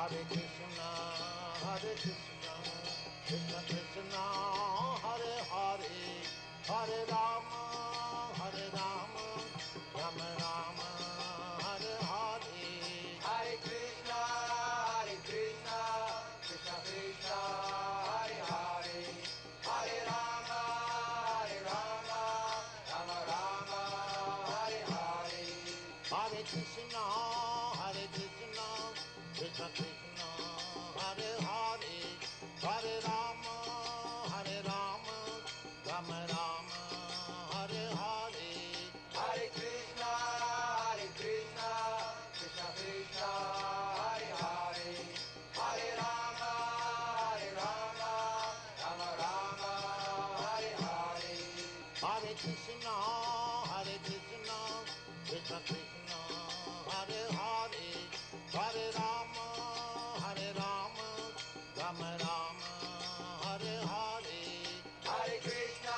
Hare Krishna, Krishna Krishna, Hare Hare, Hare Rama, Rama Rama, Hare Hare. Hare Krishna, Krishna Krishna, Hare Hare, Hare Rama, Rama Rama, Hare Hare. Hare Krishna, Krishna Krishna, Hare Hare, Hare Rama, Rama Rama, Hare Hare. Hare Krishna, Krishna Krishna, Hare Hare, Hare Rama, Rama Rama, Hare Hare. Hare Krishna, Krishna Krishna, Hare Hare, Hare Rama, Rama Rama, Hare Hare. Hare Krishna,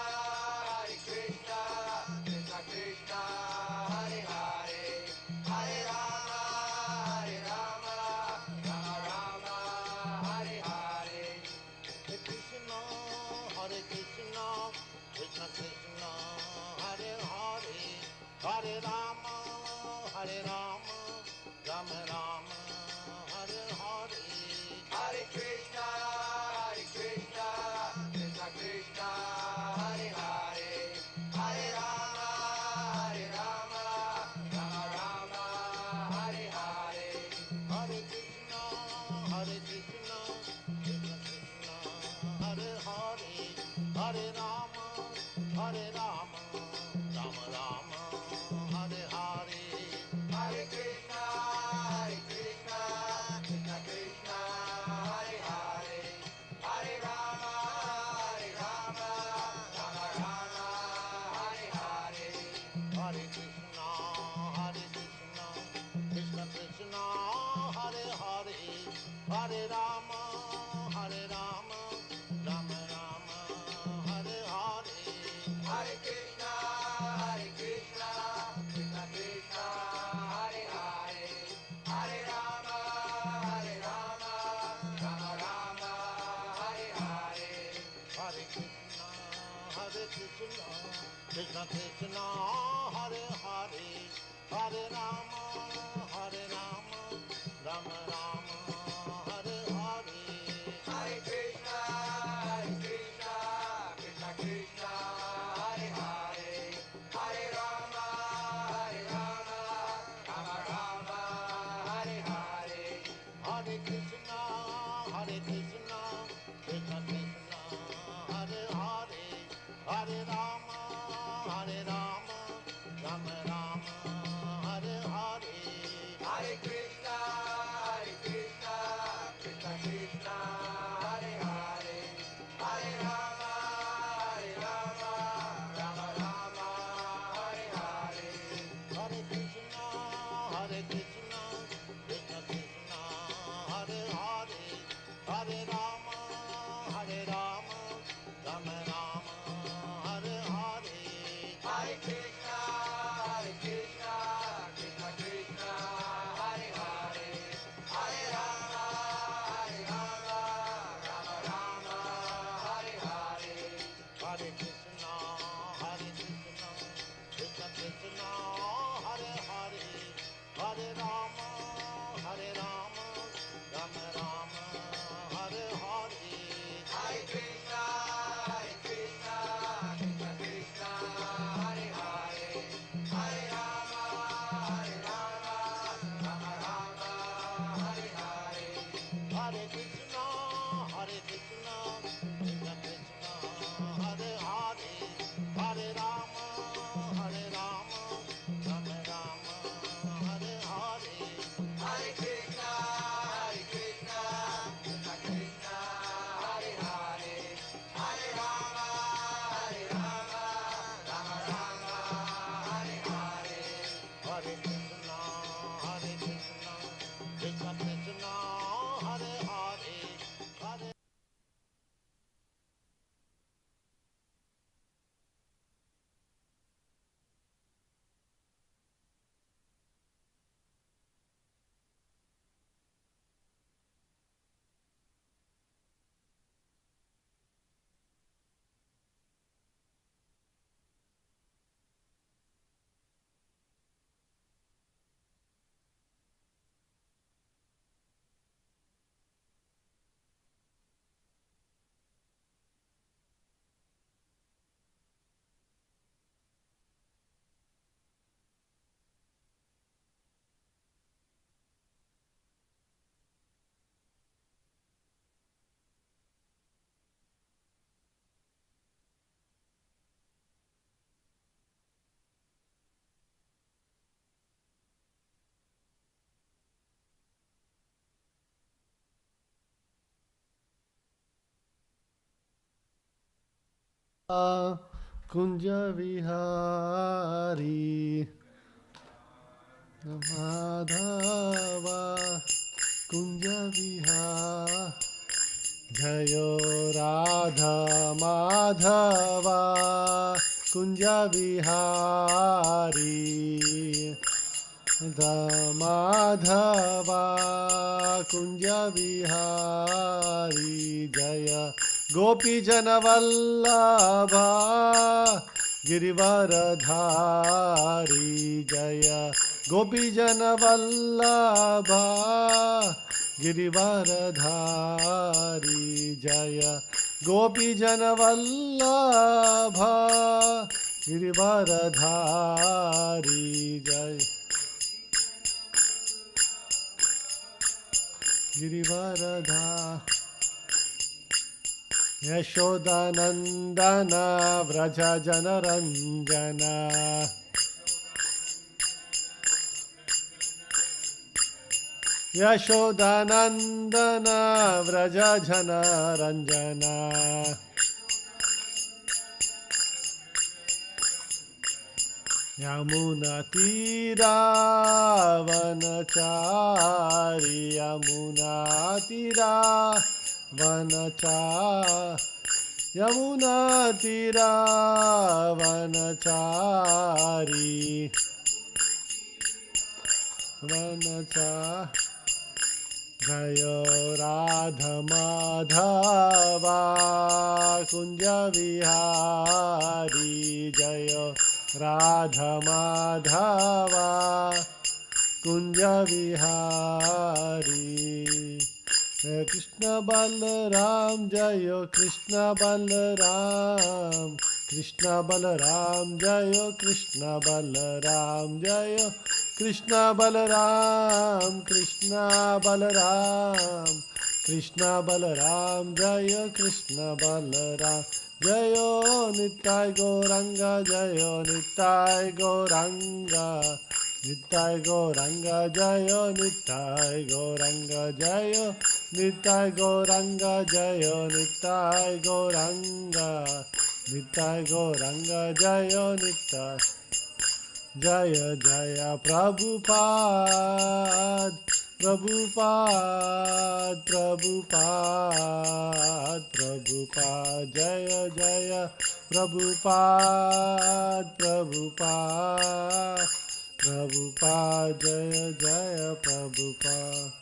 Krishna Krishna, Hare Hare, Hare Rama, Rama Hare Hare. Hare Krishna, Krishna Krishna, Hare Hare, Hare Rama, Rama Rama, Hare Hare. Hare Krishna, Krishna Krishna, Hare Hare, Hare Rama, Rama Hare Hare. Hare Krishna, Krishna Krishna, Hare Hare, Hare Rama, Rama Rama, Hare Hare. Hare Krishna, Krishna Krishna, Hare Hare, Hare Rama, Rama Hare Hare. Hare Krishna, Krishna Krishna, Hare Hare, Hare Rama, Rama Rama, Hare Hare. Hare Krishna, Krishna Krishna, Hare Hare, Hare Rama, Rama Hare Hare. Hare Krishna, Krishna Krishna, Hare Hare, Hare Rama, Rama Rama, Hare Hare. Hare Krishna, Krishna Krishna, Hare Hare, Hare Rama, Rama Hare Hare. Hare Krishna, Krishna Krishna, Hare Hare, Hare Rama, Rama Rama, Hare Hare. Hare Krishna, Krishna Krishna, Hare Hare, Hare Rama, Rama Hare Hare. Hare Krishna, Krishna Krishna, Hare Hare, Hare Rama, Rama Rama, Hare Hare. Hare Krishna, Krishna Krishna, Hare Hare, Kunja Vihari Madhava Kunja Vihari Jayo Radha Madhava Kunja Vihari Madhava Kunja Vihari Jaya Gopi Jana Vallabha Girivaradhari Jaya Gopi Jana Vallabha Girivaradhari Jaya Gopi Jana Vallabha Girivaradhari Jaya Girivaradha Yashodanandana Vraja Janaranjana Yashodanandana Vraja Janaranjana Yamuna Tira Vanachari Yamuna Tira Vanachari Yamuna Tira Vanachari Vanachari Jayo Radha Madhava Kunja Vihari Jayo Radha Madhava Kunja Vihari Krishna Balaram Jayo Krishna Balaram Krishna Balaram Jayo Krishna Balaram Jayo Krishna Balaram Krishna Balaram Krishna Balaram Jayo Krishna Balaram Jayo Nittai Gauranga Jayo Nittai Gauranga Nittai Gauranga Jayo Nittai Gauranga Jayo Nittai Gauranga Jayo Nittai Gauranga Nittai Gauranga Jayo Nittai Jaya Jaya Prabhupada Prabhupada Prabhupada Prabhupada Jaya Jaya Prabhupada Prabhupada Prabhupada Jaya Jaya Prabhupada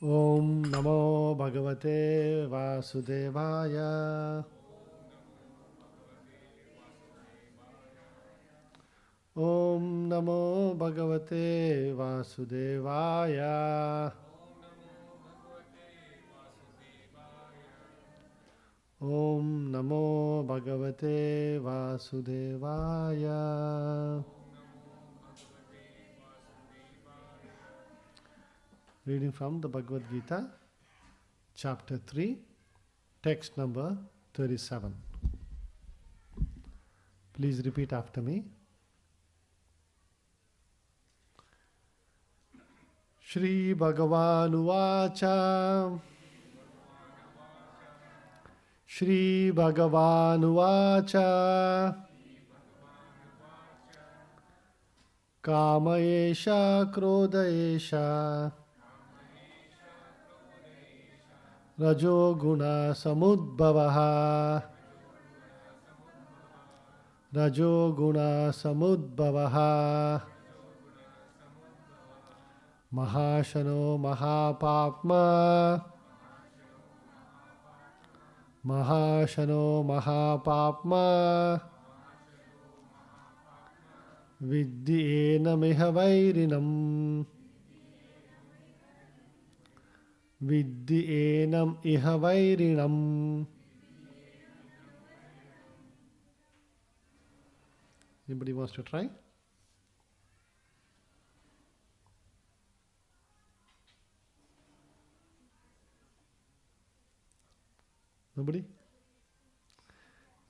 Om Namo Bhagavate Vasudevaya Om Namo Bhagavate Vasudevaya Om Namo Bhagavate Vasudevaya Reading from the Bhagavad Gita, Chapter 3, Text number 37. Please repeat after me. Shri Bhagavan Uvacha Shri Bhagavan Uvacha Kamayesha Krodayesha Rajo Guna Samudbhavaha Rajo Guna Samudbhavaha Mahashano Mahapapma Mahashano Mahapapma Vidyena Mihavairinam Vidyenam Ihavairinam. Anybody wants to try? Nobody?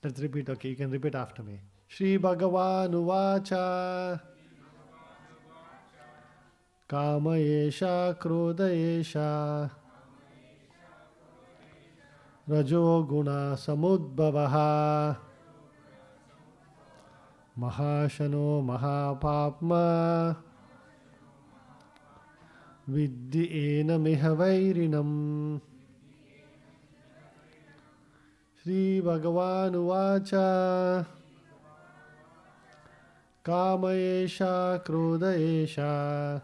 Let's repeat. Okay, you can repeat after me. Shri Bhagavan Uvacha Kamayesha Krodayesha Rajo Guna Samudbhavaha Mahashano Mahapapma Vidhi Enamiha Vairinam. Shri Bhagavan Uvacha Kamayesha Krodayesha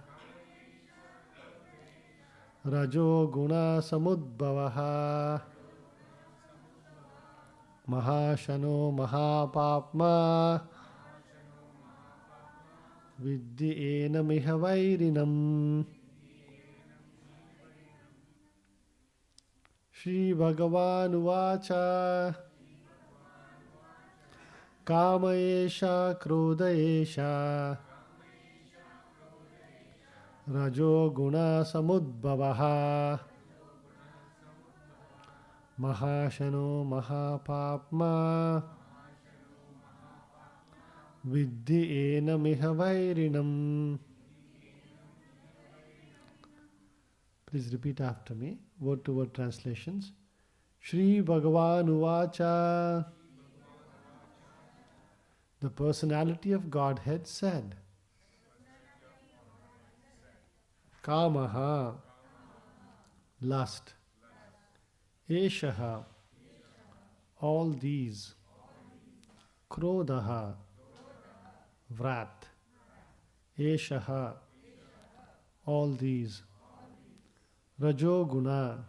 Rajo Guna Samudbhavaha Mahashano Mahapapma Vidhi Enamiha Vairinam. Shri Bhagavan Uvacha Kamayesha Krodayesha Rajo Guna Samudbhavaha Mahashano Mahapapma Vidhi Enamiha Vairinam. Please repeat after me, word to word translations. Shri Bhagavan Uvacha. The personality of Godhead said, Kamaha, lust, Eshaha, all these, Krodaha, wrath, Eshaha, all these, Rajoguna,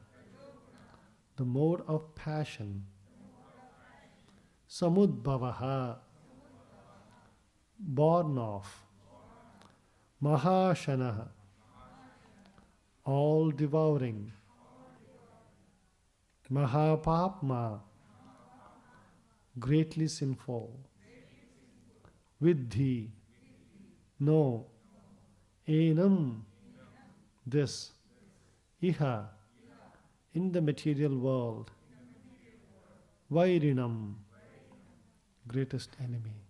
the mode of passion, Samudbhavaha, born of, Mahashanaha, all devouring, Mahapapma, greatly sinful, Vidhi, no, Enam, this, Iha, in the material world, Vairinam, greatest enemy.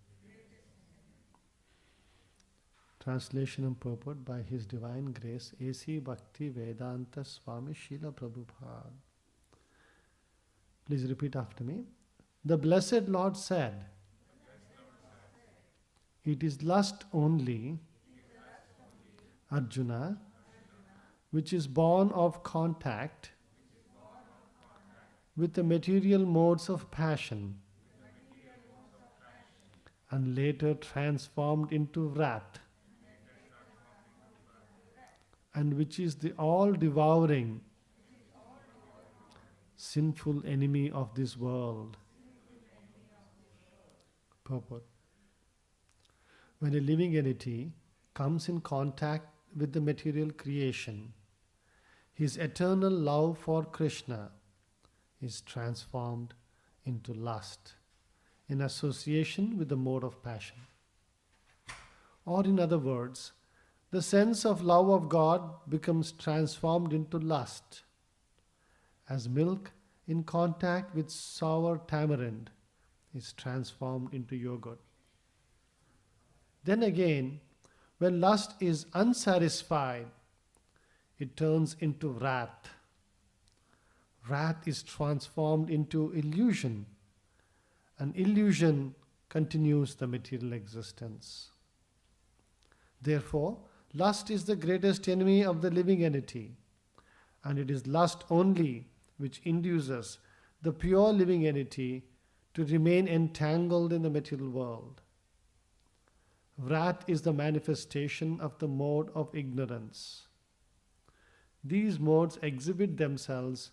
Translation and purport by His Divine Grace A.C. Bhakti Vedanta Swami Srila Prabhupada. Please repeat after me. The Blessed Lord said, it is lust only, Arjuna, which is born of contact with the material modes of passion and later transformed into wrath, and which is the all-devouring sinful enemy of this world. Purport. When a living entity comes in contact with the material creation, his eternal love for Krishna is transformed into lust in association with the mode of passion. Or in other words, the sense of love of God becomes transformed into lust, as milk in contact with sour tamarind is transformed into yogurt. Then again, when lust is unsatisfied, it turns into wrath. Wrath is transformed into illusion, and illusion continues the material existence. Therefore, lust is the greatest enemy of the living entity, and it is lust only which induces the pure living entity to remain entangled in the material world. Wrath is the manifestation of the mode of ignorance. These modes exhibit themselves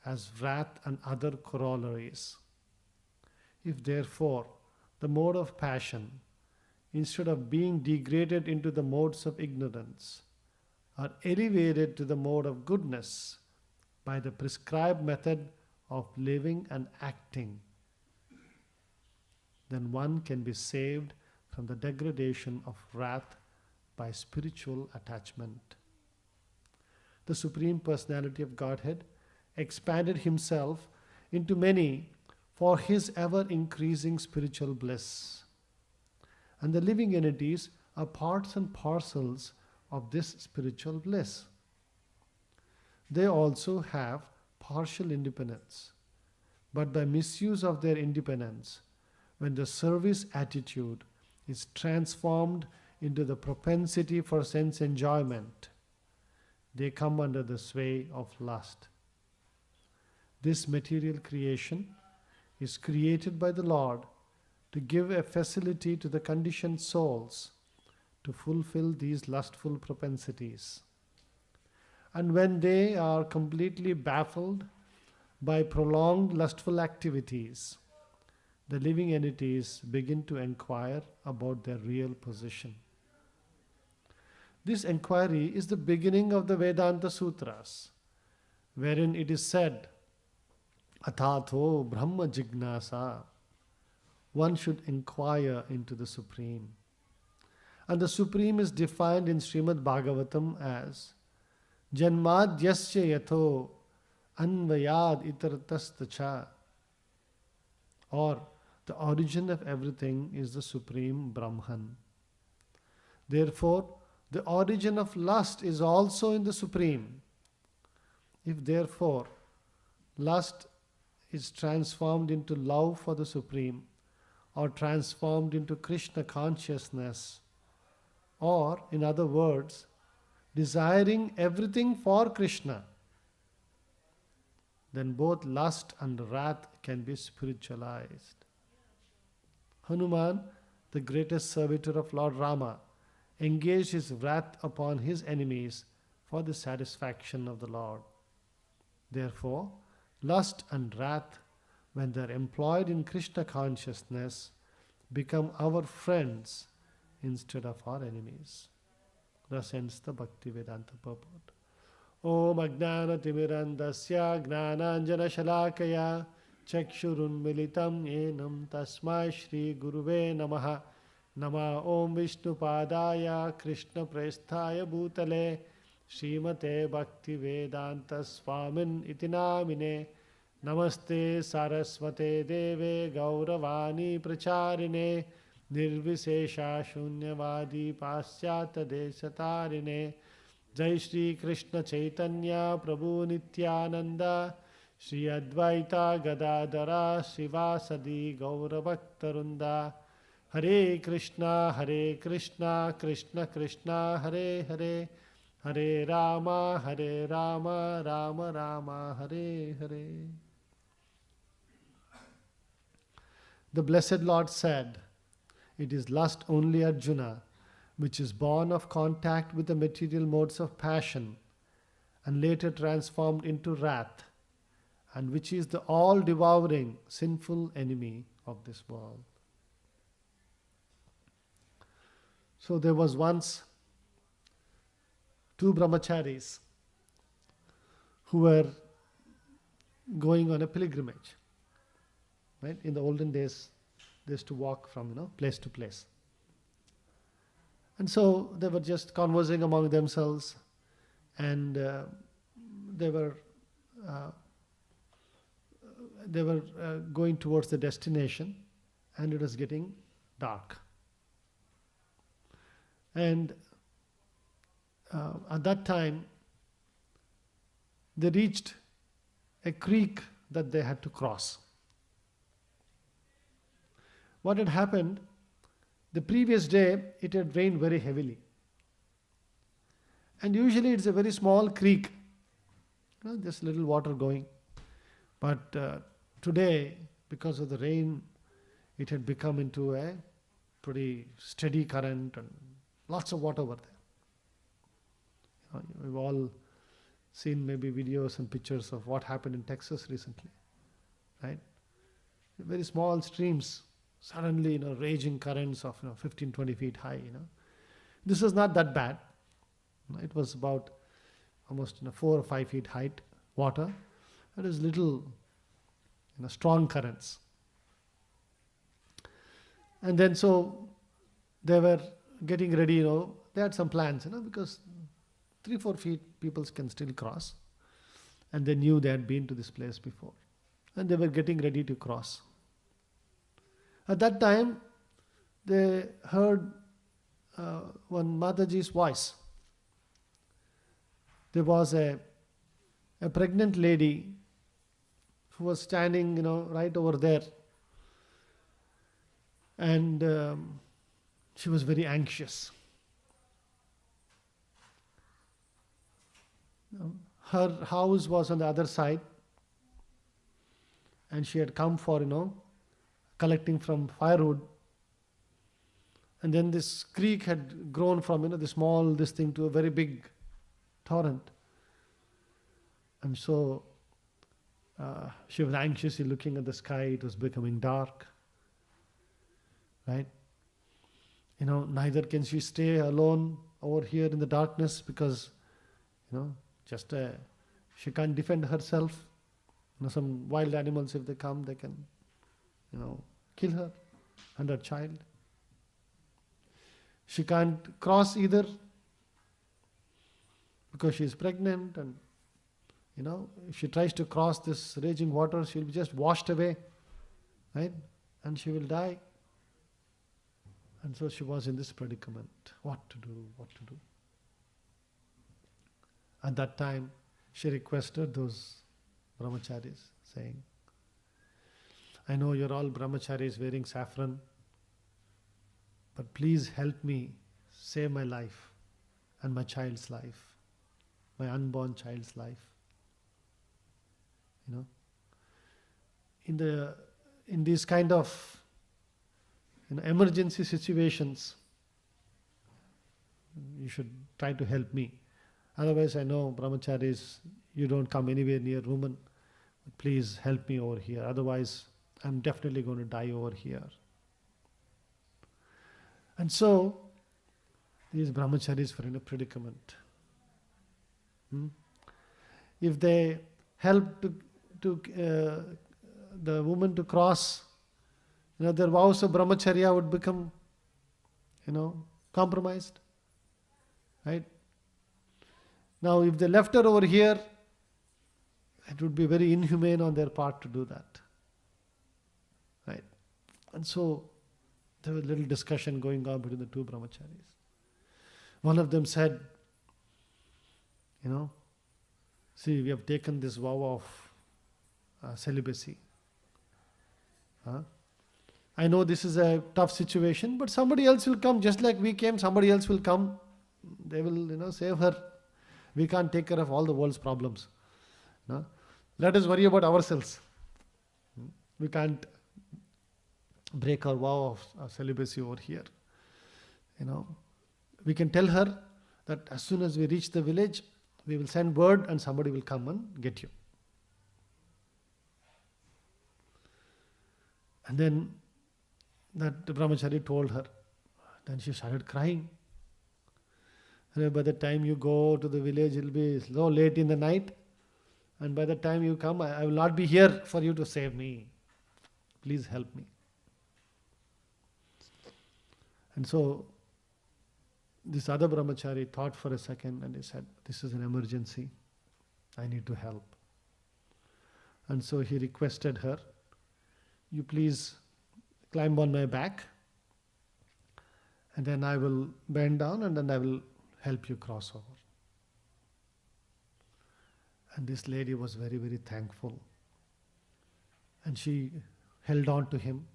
as wrath and other corollaries. If therefore the mode of passion, instead of being degraded into the modes of ignorance, are elevated to the mode of goodness by the prescribed method of living and acting, then one can be saved from the degradation of wrath by spiritual attachment. The Supreme Personality of Godhead expanded Himself into many for His ever-increasing spiritual bliss. And the living entities are parts and parcels of this spiritual bliss. They also have partial independence, but by misuse of their independence, when the service attitude is transformed into the propensity for sense enjoyment, they come under the sway of lust. This material creation is created by the Lord to give a facility to the conditioned souls to fulfill these lustful propensities. And when they are completely baffled by prolonged lustful activities, the living entities begin to inquire about their real position. This inquiry is the beginning of the Vedanta Sutras, wherein it is said, Atatho Brahma Jignasa. One should inquire into the Supreme. And the Supreme is defined in Srimad Bhagavatam as Janmadyasya Yatho Anvayad Itartastacha, or the origin of everything is the Supreme Brahman. Therefore, the origin of lust is also in the Supreme. If therefore lust is transformed into love for the Supreme, or transformed into Krishna consciousness, or in other words, desiring everything for Krishna, then both lust and wrath can be spiritualized. Hanuman, the greatest servitor of Lord Rama, engaged his wrath upon his enemies for the satisfaction of the Lord. Therefore, lust and wrath, when they are employed in Krishna consciousness, become our friends instead of our enemies. Thus ends the Bhakti Vedanta purport. Om Ajnana Timirandasya Gnananjana Shalakaya Chakshurunmilitam Enam Tasmai Shri Guruve Namaha. Nama Om Vishnu Padaya Krishna Presthaya Bhutale Srimate Bhakti Vedanta Swamin Itinamine. Namaste Saraswate Deve Gauravani Pracharine Nirvisesha Shunyavadi Pasyata Desatarine. Jai Shri Krishna Chaitanya Prabhu Nityananda Shri Advaita Gadadara Srivasadi Gauravaktarunda. Hare Krishna Krishna Krishna Hare Hare, Hare Rama Rama Rama Hare Hare. The Blessed Lord said, "It is lust only, Arjuna, which is born of contact with the material modes of passion and later transformed into wrath, and which is the all-devouring sinful enemy of this world." So there was once two brahmacharis who were going on a pilgrimage. Right? In the olden days, they used to walk from place to place. And so they were just conversing among themselves, and they were going towards the destination, and it was getting dark. And at that time, they reached a creek that they had to cross. What had happened, the previous day it had rained very heavily. And usually it's a very small creek, just little water going. But today, because of the rain, it had become into a pretty steady current and lots of water were there. We've all seen maybe videos and pictures of what happened in Texas recently, right? Very small streams, suddenly, raging currents of 15, 20 feet high, This was not that bad. It was about almost 4 or 5 feet height water. It was little, strong currents. And then so they were getting ready, they had some plans, because 3-4 feet people can still cross. And they knew they had been to this place before. And they were getting ready to cross. At that time, they heard one Mataji's voice. There was a pregnant lady who was standing, right over there. And she was very anxious. Her house was on the other side, and she had come for, collecting from firewood. And then this creek had grown from, this thing to a very big torrent. And so she was anxiously looking at the sky. It was becoming dark. Right? Neither can she stay alone over here in the darkness because, she can't defend herself. Some wild animals, if they come, they can, kill her and her child. She can't cross either because she is pregnant, and, if she tries to cross this raging water, she will be just washed away, right? And she will die. And so she was in this predicament. What to do? At that time, she requested those brahmacharis, saying, I know you're all brahmacharis wearing saffron, but please help me save my life and my child's life, my unborn child's life. In these kind of emergency situations, you should try to help me. Otherwise, I know brahmacharis, you don't come anywhere near women. But please help me over here. Otherwise, I'm definitely going to die over here. And so, these brahmacharis were in a predicament. If they help the woman to cross, their vows of brahmacharya would become, compromised. Right? Now, if they left her over here, it would be very inhumane on their part to do that. Right? And so, there was a little discussion going on between the two brahmacharis. One of them said, see, we have taken this vow of celibacy. I know this is a tough situation, but somebody else will come, just like we came, somebody else will come. They will, save her. We can't take care of all the world's problems. Let us worry about ourselves. We can't break our vow of celibacy over here. We can tell her that as soon as we reach the village, we will send word and somebody will come and get you. And then that brahmachari told her. Then she started crying. By the time you go to the village, it will be so late in the night. And by the time you come, I will not be here for you to save me. Please help me. And so, this other brahmachari thought for a second and he said, this is an emergency. I need to help. And so he requested her, you please climb on my back and then I will bend down and then I will help you cross over. And this lady was very, very thankful. And she held on to him,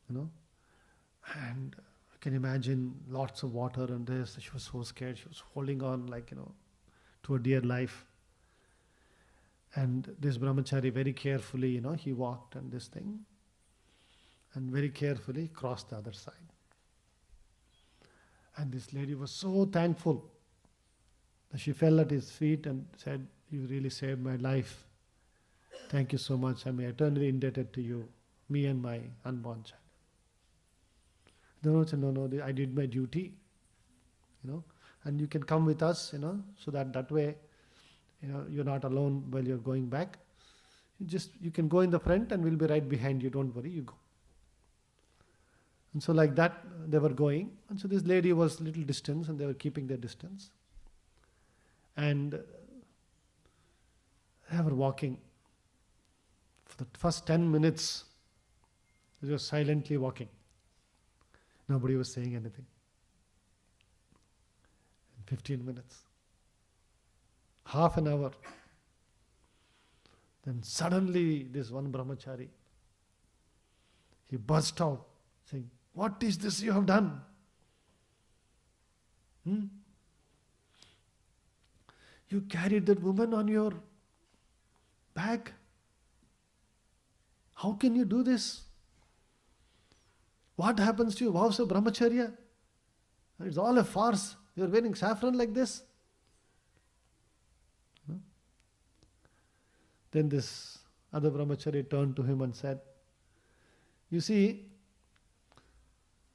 and you can imagine lots of water and this. She was so scared. She was holding on to a dear life. And this brahmachari very carefully, he walked on this thing and very carefully crossed the other side. And this lady was so thankful that she fell at his feet and said, you really saved my life. Thank you so much. I'm eternally indebted to you, me and my unborn child. No, I did my duty, and you can come with us, so that way, you're not alone while you're going back. You can go in the front and we'll be right behind you. Don't worry, you go. And so like that, they were going. And so this lady was a little distance and they were keeping their distance. And they were walking. For the first 10 minutes, they were silently walking. Nobody was saying anything. 15 minutes. Half an hour. Then suddenly this one brahmachari, he burst out saying, "What is this you have done? Hmm? You carried that woman on your back. How can you do this? What happens to your vows of brahmacharya? It's all a farce. You're wearing saffron like this." Then this other brahmachari turned to him and said, "You see,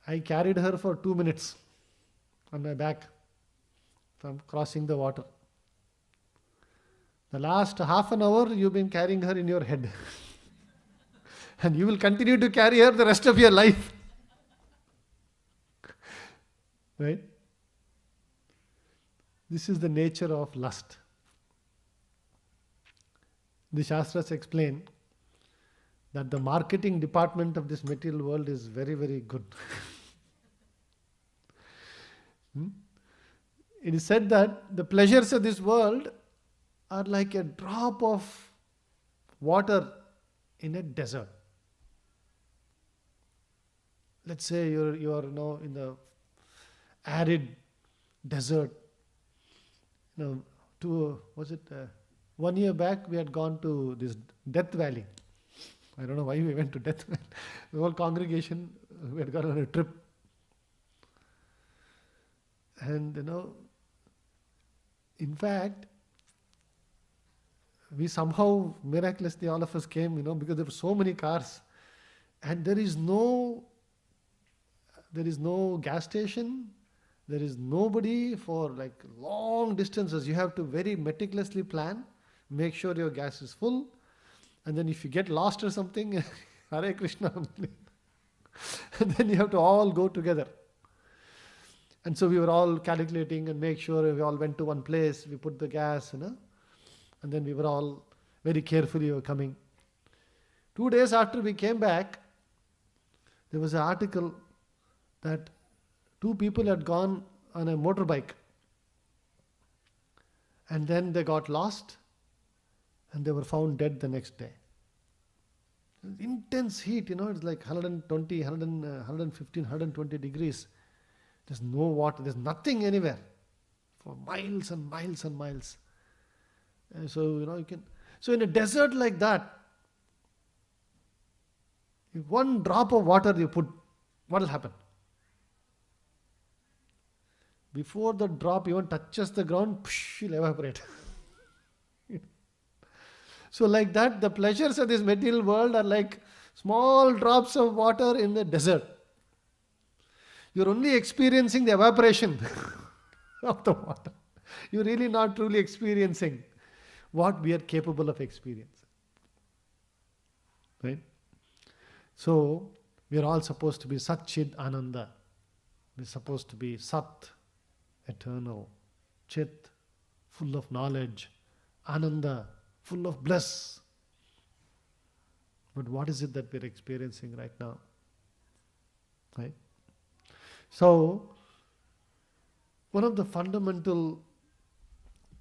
I carried her for 2 minutes on my back from crossing the water. The last half an hour you've been carrying her in your head. And you will continue to carry her the rest of your life." Right? This is the nature of lust. The Shastras explain that the marketing department of this material world is very, very good. It is said that the pleasures of this world are like a drop of water in a desert. Let's say you are in the arid desert. 1 year back we had gone to this Death Valley. I don't know why we went to Death Valley. The whole congregation, we had gone on a trip. And in fact, we somehow, miraculously all of us came, because there were so many cars. And there is no gas station. There is nobody for like long distances. You have to very meticulously plan, make sure your gas is full. And then if you get lost or something, Hare Krishna. And then you have to all go together. And so we were all calculating and make sure we all went to one place. We put the gas, and then we were all very carefully were coming. 2 days after we came back, there was an article that 2 people had gone on a motorbike. And then they got lost and they were found dead the next day. Intense heat, it's like 120, 115, 120 degrees. There's no water, there's nothing anywhere for miles and miles and miles. So in a desert like that, if one drop of water you put, what will happen? Before the drop even touches the ground, it'll evaporate. So like that, the pleasures of this material world are like small drops of water in the desert. You're only experiencing the evaporation of the water. You're really not truly experiencing what we are capable of experiencing. Right? So, we are all supposed to be Sat-Chid Ananda. We're supposed to be Sat, eternal, Chit, full of knowledge, Ananda, full of bliss. But what is it that we're experiencing right now? Right? So, one of the fundamental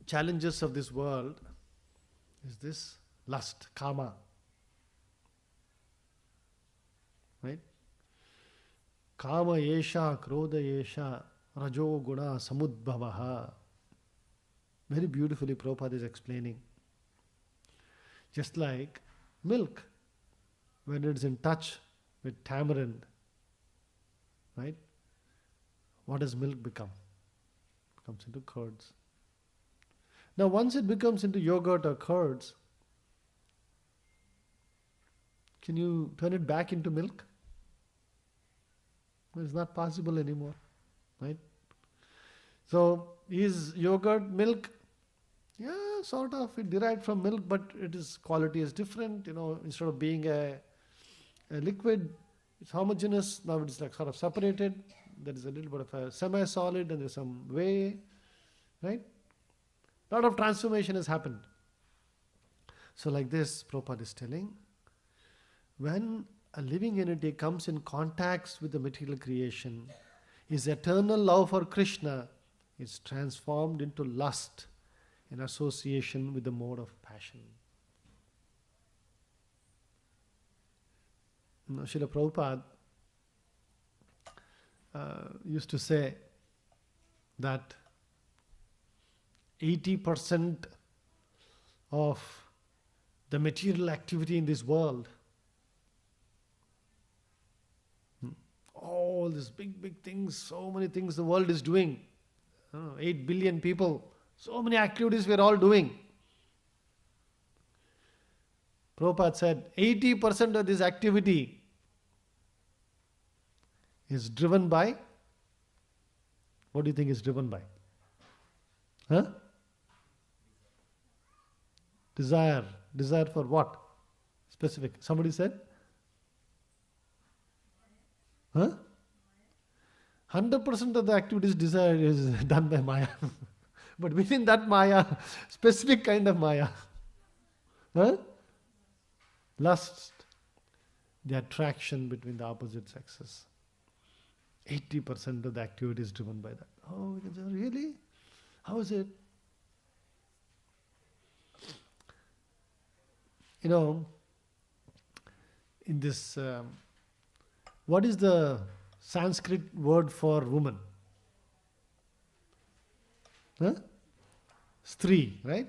challenges of this world is this lust, kama. Right? Kama yesha, krodha yesha, rajo guna samudbhavaha. Very beautifully Prabhupada is explaining. Just like milk, when it's in touch with tamarind, right? What does milk become? It comes into curds. Now once it becomes into yogurt or curds, can you turn it back into milk? Well, it's not possible anymore, right? So is yogurt milk? Yeah, sort of. It derived from milk, but its quality is different. Instead of being a liquid, it's homogeneous. Now it's like sort of separated. There is a little bit of a semi-solid and there's some whey, right? A lot of transformation has happened. So like this, Prabhupada is telling, when a living entity comes in contact with the material creation, his eternal love for Krishna is transformed into lust in association with the mode of passion. Srila Prabhupada used to say that 80% of the material activity in this world, all these big things, so many things the world is doing, 8 billion people, so many activities we're all doing. Prabhupada said 80% of this activity is driven by, what do you think is driven by? Desire. Desire for what? Specific. Somebody said? 100% of the activities desire is done by Maya. But within that Maya, specific kind of Maya. Lust, the attraction between the opposite sexes. 80% of the activity is driven by that. Oh, really? How is it? In this, what is the Sanskrit word for woman? Stri, right?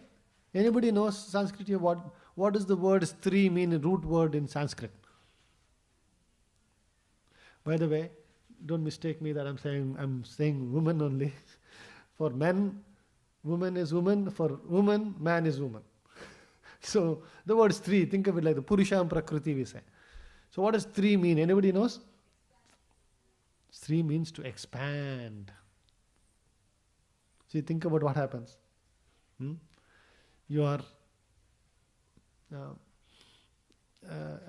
Anybody knows Sanskrit here? What does the word stri mean, a root word in Sanskrit? By the way, don't mistake me that I'm saying woman only. For men, woman is woman. For woman, man is woman. So the word stri, think of it like the Purusha and Prakriti we say. So what does stri mean? Anybody knows? Stri means to expand. See, think about what happens. You are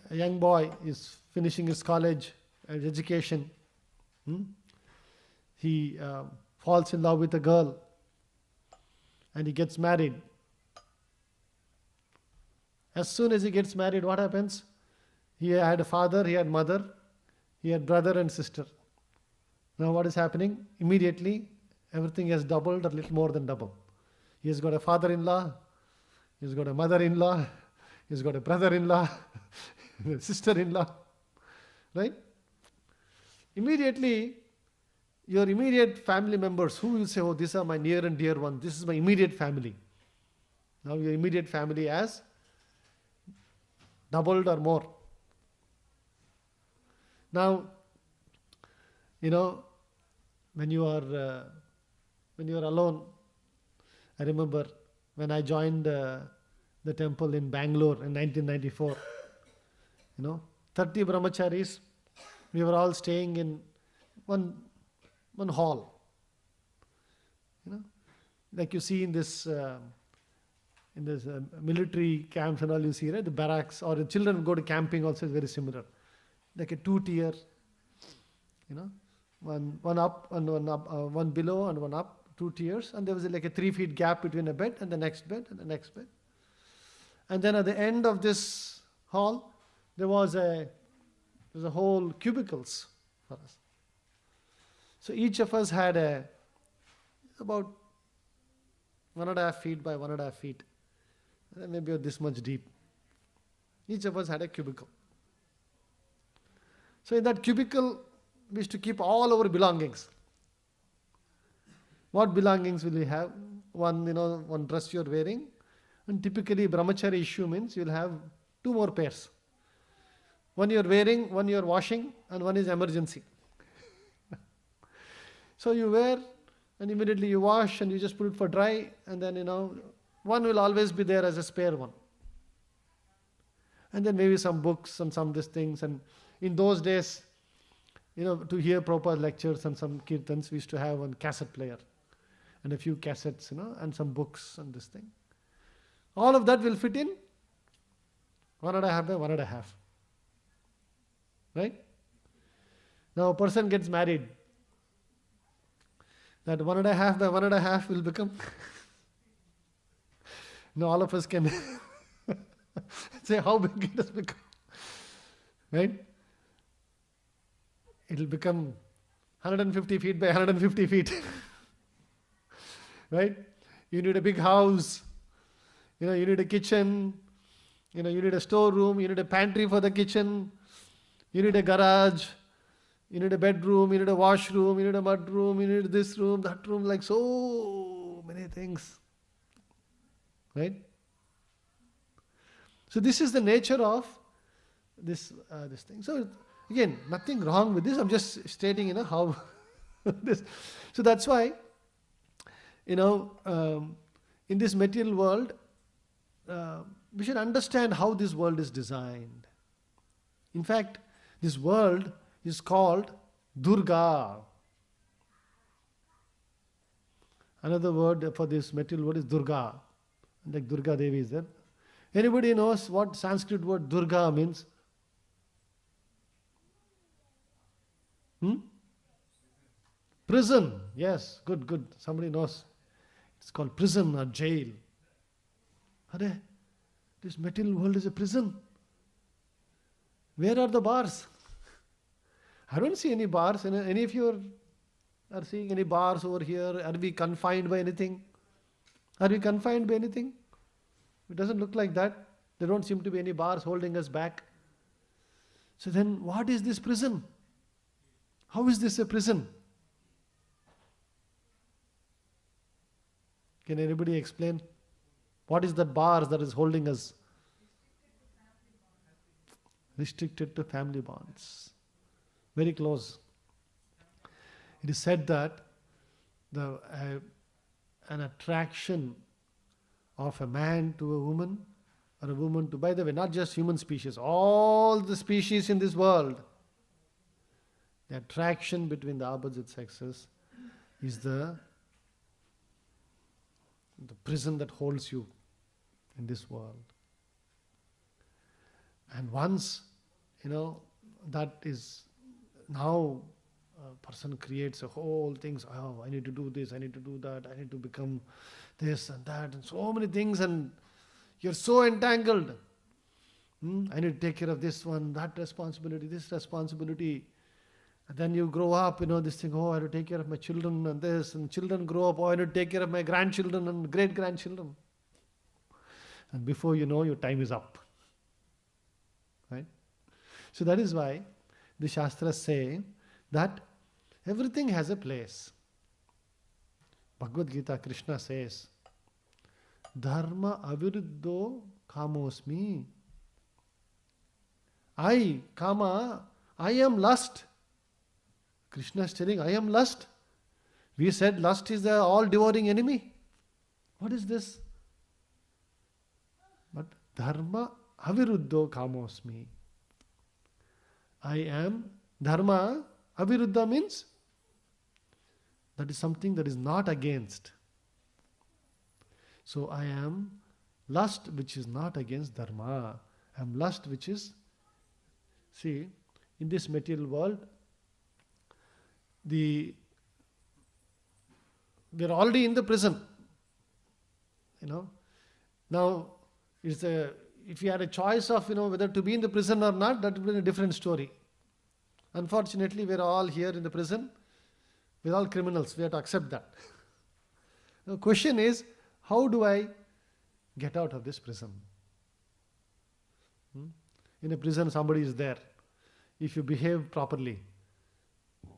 a young boy is finishing his college education. He falls in love with a girl and he gets married. As soon as he gets married, what happens? He had a father, he had mother, he had brother and sister. Now what is happening? Immediately, everything has doubled, a little more than double. He has got a father-in-law, he's got a mother-in-law, he's got a brother-in-law, a sister-in-law, right? Immediately, your immediate family members, who will say, oh, these are my near and dear ones, this is my immediate family. Now your immediate family has doubled or more. Now, when you are alone, I remember when I joined the temple in Bangalore in 1994, 30 brahmacharis, we were all staying in one hall. Like you see in this military camps and all, you see, right? The barracks, or the children go to camping also is very similar. Like a 2-tier, one up and one up, one below and one up, 2 tiers, and there was like a 3 feet gap between a bed and the next bed and the next bed. And then at the end of this hall, there was a whole cubicles for us. So each of us had about 1.5 feet by 1.5 feet, maybe this much deep. Each of us had a cubicle. So in that cubicle, we used to keep all our belongings. What belongings will we have? One dress you're wearing. And typically brahmachari issue means you'll have 2 more pairs. One you're wearing, one you're washing, and one is emergency. So you wear, and immediately you wash, and you just put it for dry, and then, one will always be there as a spare one. And then maybe some books and some these things. And in those days, to hear proper lectures and some kirtans, we used to have one cassette player and a few cassettes, and some books and this thing. All of that will fit in 1.5 by 1.5. Right? Now a person gets married. That 1.5 by 1.5 will become. Now all of us can say how big it has become. Right? It will become 150 feet by 150 feet. Right? You need a big house. You need a kitchen. You need a storeroom. You need a pantry for the kitchen. You need a garage, you need a bedroom, you need a washroom, you need a mudroom, you need this room, that room, like so many things. Right? So this is the nature of this thing. So again, nothing wrong with this. I'm just stating, how this. So that's why, in this material world, we should understand how this world is designed. In fact, this world is called Durga. Another word for this material world is Durga. Like Durga Devi is there. Anybody knows what Sanskrit word Durga means? Prison. Yes, good. Somebody knows. It's called prison or jail. Are this material world is a prison. Where are the bars? I don't see any bars. Any of you are seeing any bars over here? Are we confined by anything? It doesn't look like that. There don't seem to be any bars holding us back. So then what is this prison? How is this a prison? Can anybody explain? What is that bars that is holding us? Restricted to family bonds. Very close. It is said that an attraction of a man to a woman or a woman to, by the way, not just human species, all the species in this world, the attraction between the opposite sexes is the prison that holds you in this world. And once, that is now a person creates a whole things. Oh, I need to do this, I need to do that, I need to become this and that, and so many things, and you're so entangled. I need to take care of this one, that responsibility, this responsibility. And then you grow up, this thing, I have to take care of my children and this, and children grow up, I need to take care of my grandchildren and great-grandchildren. And before you know, your time is up. Right? So that is why the Shastras say that everything has a place. Bhagavad Gita, Krishna says, Dharma aviruddho kamosmi. I am lust. Krishna is telling, I am lust. We said lust is the all-devouring enemy. What is this? But dharma aviruddho kamosmi. I am dharma. Aviruddha means that is something that is not against. So I am lust which is not against dharma. I am lust which is, see, in this material world, we are already in the prison. Now, if you had a choice of whether to be in the prison or not, that would be a different story. Unfortunately, we are all here in the prison. We are all criminals. We have to accept that. The question is, how do I get out of this prison? In a prison, somebody is there. If you behave properly,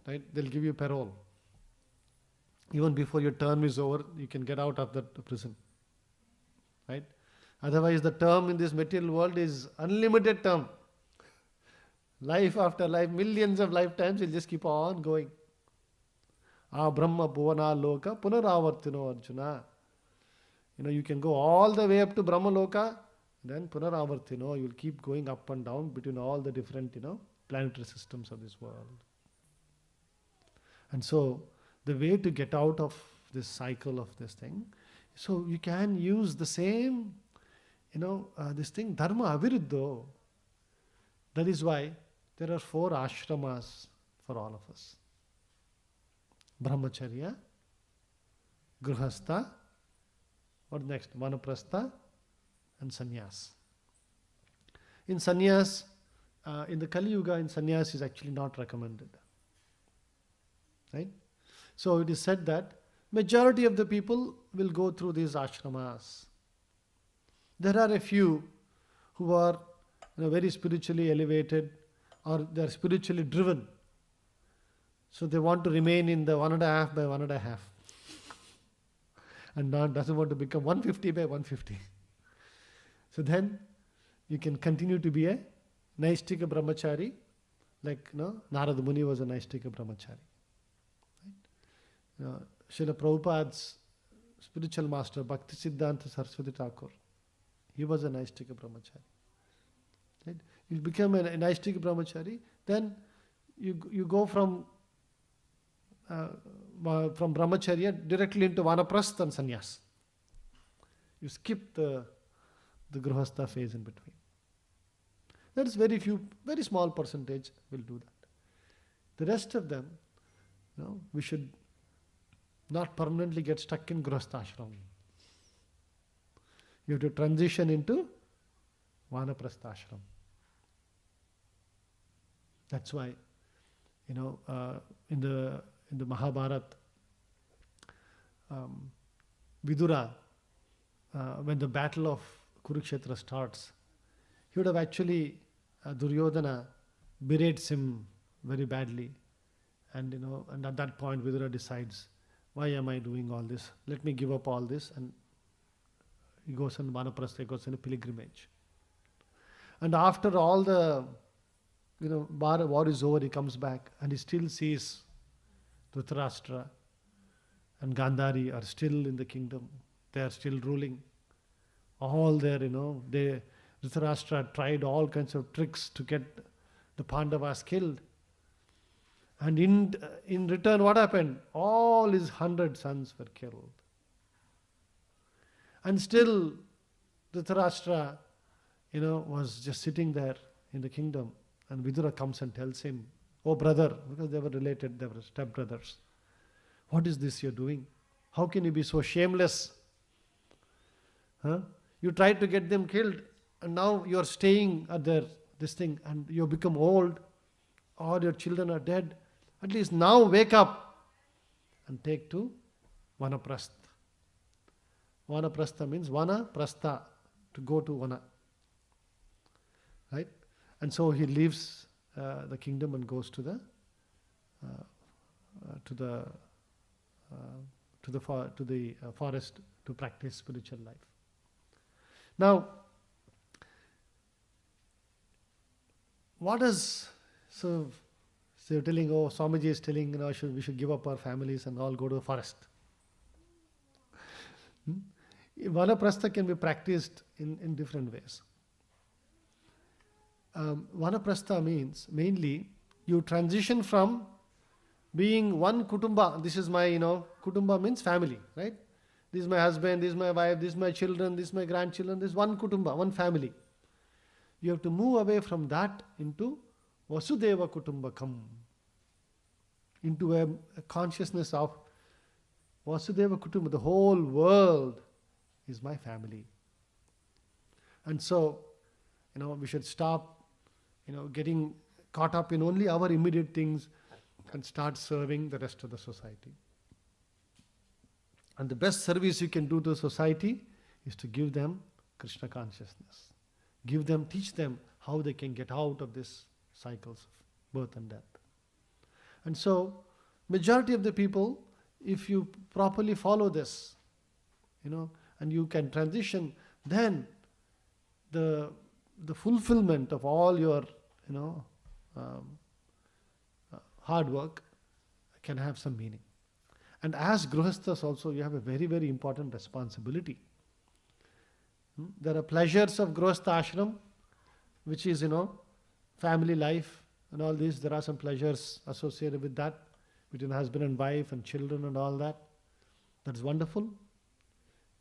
right, they'll give you parole. Even before your term is over, you can get out of that prison. Right? Otherwise, the term in this material world is unlimited term. Life after life, millions of lifetimes, will just keep on going. Brahma bhuvana loka punaravartino Arjuna. You can go all the way up to Brahma loka, then punaravartino, you will keep going up and down between all the different, planetary systems of this world. And so, the way to get out of this cycle of this thing, so you can use the same, this thing, dharma aviruddho. That is why there are 4 ashramas for all of us. Brahmacharya, Grihastha, what next? Vanaprastha and Sannyas. In Sannyas, in the Kali Yuga, in Sannyas is actually not recommended. Right? So it is said that majority of the people will go through these ashramas. There are a few who are very spiritually elevated, or they are spiritually driven. So they want to remain in the 1.5 by 1.5. And not doesn't want to become 150 by 150. So then you can continue to be a Naistika Brahmachari, like Narada Muni was a Naistika Brahmachari. Right? Srila Prabhupada's spiritual master, Bhakti Siddhanta Saraswati Thakur, he was a Naistika Brahmachari. Right? You become a Naistika Brahmachari, then you go from Brahmacharya directly into Vanaprastha and Sannyas. You skip the Grihastha phase in between. That is very small percentage will do that. The rest of them, we should not permanently get stuck in Grihastha ashram. You have to transition into Vanaprastha ashram. That's why, in the Mahabharata, Vidura, when the battle of Kurukshetra starts, he would have actually, Duryodhana berates him very badly. And at that point Vidura decides, why am I doing all this? Let me give up all this. And he goes on Vanaprastha, he goes on a pilgrimage. And after all the war is over, he comes back and he still sees Dhritarashtra and Gandhari are still in the kingdom. They are still ruling. All there, Dhritarashtra tried all kinds of tricks to get the Pandavas killed. And in return, what happened? All his 100 sons were killed. And still, Dhritarashtra, was just sitting there in the kingdom. And Vidura comes and tells him, oh brother, because they were related, they were stepbrothers. What is this you're doing? How can you be so shameless? You tried to get them killed, and now you're staying at this thing, and you become old. All your children are dead. At least now wake up and take to Vanaprastha. Vanaprastha means Vanaprastha, to go to Vana. Right? And so he leaves the kingdom and goes to the forest to practice spiritual life. Now, so you're telling, Swamiji is telling, we should give up our families and all go to the forest. Vanaprastha can be practiced in different ways. Vanaprastha means mainly you transition from being one kutumba. This is my, kutumba means family, right? This is my husband, this is my wife, this is my children, this is my grandchildren. This is one kutumba, one family. You have to move away from that into Vasudeva Kutumbakam, into a consciousness of Vasudeva Kutumba. The whole world is my family. And so, we should stop, getting caught up in only our immediate things and start serving the rest of the society. And the best service you can do to society is to give them Krishna consciousness. Teach them how they can get out of these cycles of birth and death. And so, majority of the people, if you properly follow this, and you can transition, then the fulfillment of all your, hard work can have some meaning. And as Grihasthas also, you have a very, very important responsibility. There are pleasures of Grihastha ashram, which is, family life and all this. There are some pleasures associated with that, between husband and wife and children and all that. That's wonderful.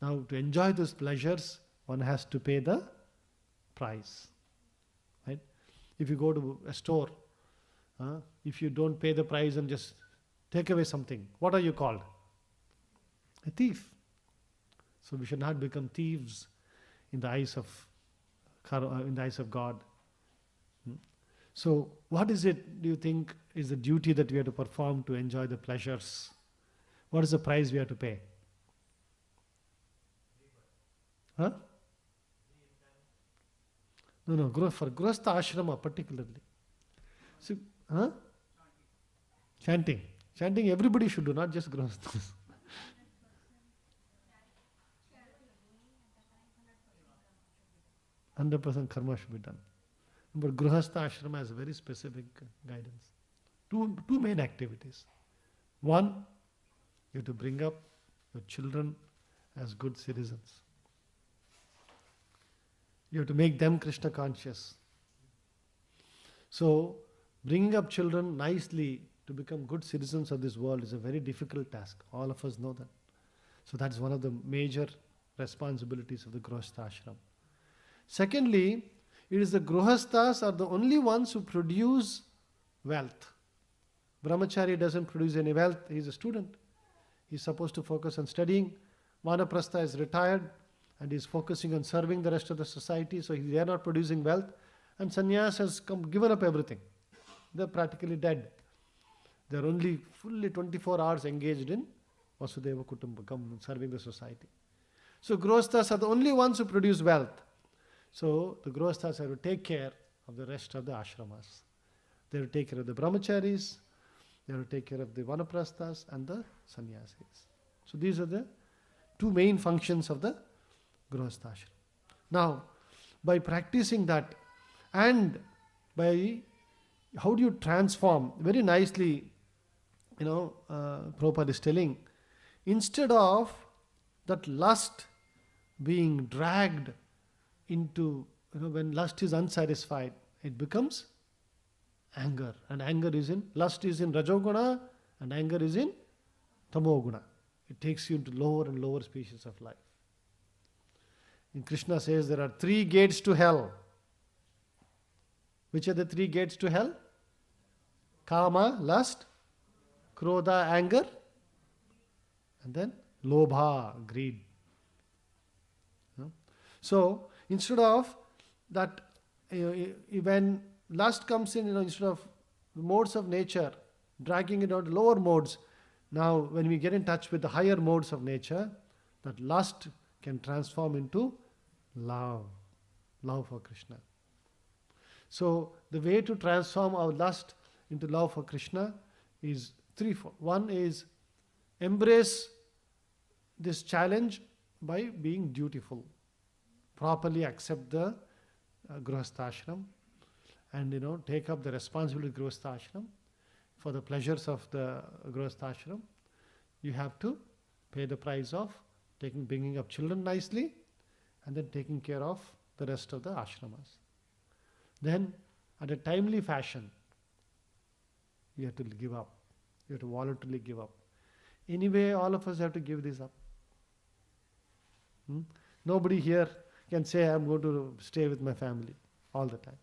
Now, to enjoy those pleasures, one has to pay the price. Right? If you go to a store, if you don't pay the price and just take away something, what are you called? A thief. So we should not become thieves in the eyes of God. So what is it, do you think, is the duty that we have to perform to enjoy the pleasures? What is the price we have to pay? No, for Grihastha ashrama particularly. So, huh? Chanting. Chanting everybody should do, not just grahasthas. 100% karma should be done. But grahastha ashrama has very specific guidance. Two main activities. One, you have to bring up your children as good citizens. You have to make them Krishna conscious. So, bringing up children nicely to become good citizens of this world is a very difficult task. All of us know that. So that's one of the major responsibilities of the Grihastha ashram. Secondly, it is the Grihasthas are the only ones who produce wealth. Brahmachari doesn't produce any wealth. He is a student. He is supposed to focus on studying. Vanaprastha is retired and is focusing on serving the rest of the society. So they are not producing wealth. And sannyas has given up everything. They are practically dead. They are only fully 24 hours engaged in Vasudeva Kutumbakam, serving the society. So Grihasthas are the only ones who produce wealth. So the Grihasthas have to take care of the rest of the ashramas. They have to take care of the brahmacharis, they have to take care of the vanaprasthas and the sannyasis. So these are the two main functions of the Grihastha ashram. Now, by practicing that and by how do you transform, very nicely, Prabhupada is telling, instead of that lust being dragged into, when lust is unsatisfied, it becomes anger. And anger is lust is in Rajoguna and anger is in Tamoguna. It takes you into lower and lower species of life. And Krishna says there are 3 gates to hell. Which are the 3 gates to hell? Kama, lust, Krodha, anger, and then Lobha, greed. So, instead of that, when lust comes in, instead of modes of nature, dragging it out to lower modes, now when we get in touch with the higher modes of nature, that lust can transform into love for Krishna. So, the way to transform our lust into love for Krishna is threefold. One is embrace this challenge by being dutiful. Properly accept the Grihastha ashram and take up the responsibility of Grihastha ashram. For the pleasures of the Grihastha ashram, you have to pay the price of bringing up children nicely and then taking care of the rest of the ashramas. Then, at a timely fashion, you have to give up. You have to voluntarily give up. Anyway, all of us have to give this up. Nobody here can say, I'm going to stay with my family all the time.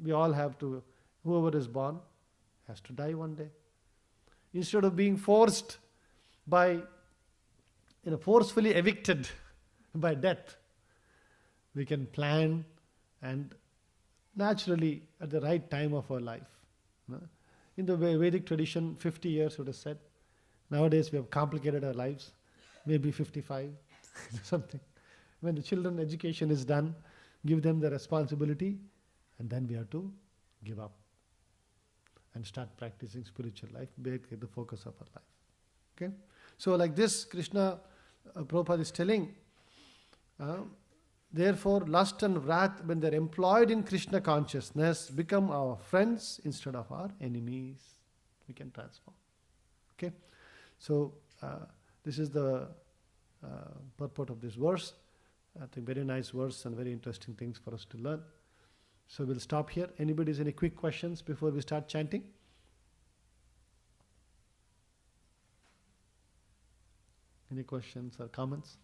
We all have to, whoever is born has to die one day. Instead of being forced by, forcefully evicted by death, we can plan and naturally at the right time of our life. In the Vedic tradition, 50 years would have said. Nowadays we have complicated our lives. Maybe 55, something. When the children education is done, give them the responsibility and then we have to give up and start practicing spiritual life, make it the focus of our life. Okay? So like this, Krishna, Prabhupada is telling, therefore lust and wrath, when they are employed in Krishna consciousness, become our friends instead of our enemies. We can transform. Okay? So this is the purport of this verse. I think very nice verse and very interesting things for us to learn. So we'll stop here. Anybody has any quick questions before we start chanting? Any questions or comments?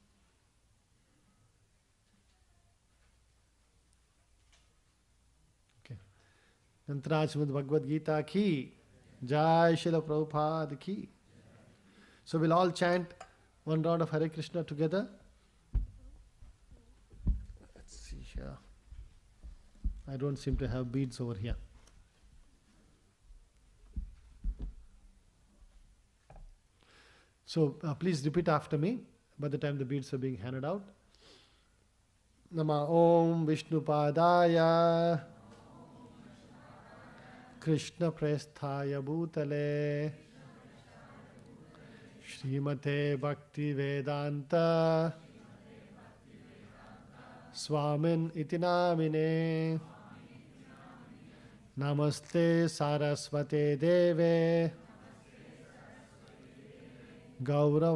Okay. Tantra Srimad Bhagavad Gita ki, Jai Srila Prabhupada ki. So we'll all chant one round of Hare Krishna together. Let's see here. I don't seem to have beads over here. So please repeat after me by the time the beads are being handed out. Nama Om Vishnu Padaya Krishna Presthaya Bhutale Srimate Bhakti Vedanta Swamin iti namine Namaste Saraswate Deve Gaurav